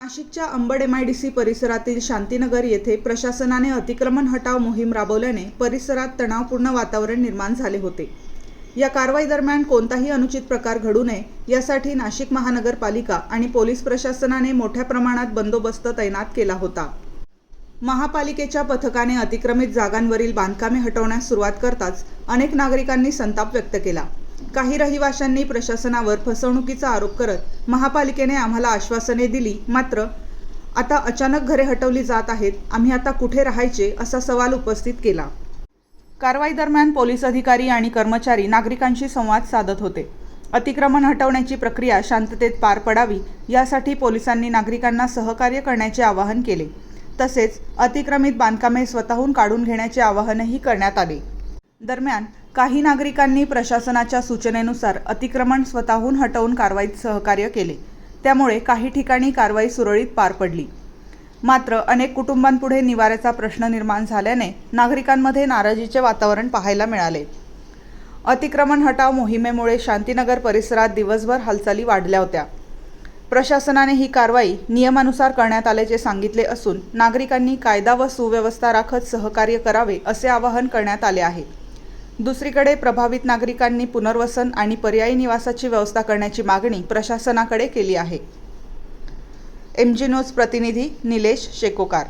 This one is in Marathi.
नाशिकच्या अंबड MIDC परिसरातील शांतीनगर येथे प्रशासनाने अतिक्रमण हटाव मोहीम राबवल्याने परिसरात तणावपूर्ण वातावरण निर्माण झाले होते। या कारवाई दरम्यान कोणताही अनुचित प्रकार घडू नये यासाठी नाशिक महानगरपालिका आणि पोलीस प्रशासनाने मोठ्या प्रमाणात बंदोबस्त तैनात केला होता। महापालिकेच्या पथकाने अतिक्रमित जागांवरील बांधकामे हटवण्यास सुरुवात करताच अनेक नागरिकांनी संताप व्यक्त केला। काही रहिवाशांनी प्रशासनावर फसवणुकीचा आरोप करत महापालिकेने आम्हाला आश्वासने दिली, मात्र आता अचानक घरे हटवली जात आहेत, आम्ही आता कुठे राहायचे असा सवाल उपस्थित केला। कारवाई दरम्यान पोलीस अधिकारी आणि कर्मचारी नागरिकांशी संवाद साधत होते। अतिक्रमण हटवण्याची प्रक्रिया शांततेत पार पडावी यासाठी पोलिसांनी नागरिकांना सहकार्य करण्याचे आवाहन केले। तसेच अतिक्रमित बांधकामे स्वतःहून काढून घेण्याचे आवाहनही करण्यात आले। दरम्यान काही नागरिकांनी प्रशासनाच्या सूचनेनुसार अतिक्रमण स्वतःहून हटवून कारवाईत सहकार्य केले, त्यामुळे काही ठिकाणी कारवाई सुरळीत पार पडली। मात्र अनेक कुटुंबांपुढे निवाऱ्याचा प्रश्न निर्माण झाल्याने नागरिकांमध्ये नाराजीचे वातावरण पाहायला मिळाले। अतिक्रमण हटाव मोहिमेमुळे शांतीनगर परिसरात दिवसभर हालचाली वाढल्या होत्या। प्रशासनाने ही कारवाई नियमानुसार करण्यात आल्याचे सांगितले असून नागरिकांनी कायदा व सुव्यवस्था राखत सहकार्य करावे असे आवाहन करण्यात आले आहे। दुसरीकडे प्रभावित नागरिकांनी पुनर्वसन आणि पर्यायी निवासाची व्यवस्था करण्याची मागणी प्रशासनाकडे केली आहे। MG न्यूज प्रतिनिधी निलेश शेकोकार।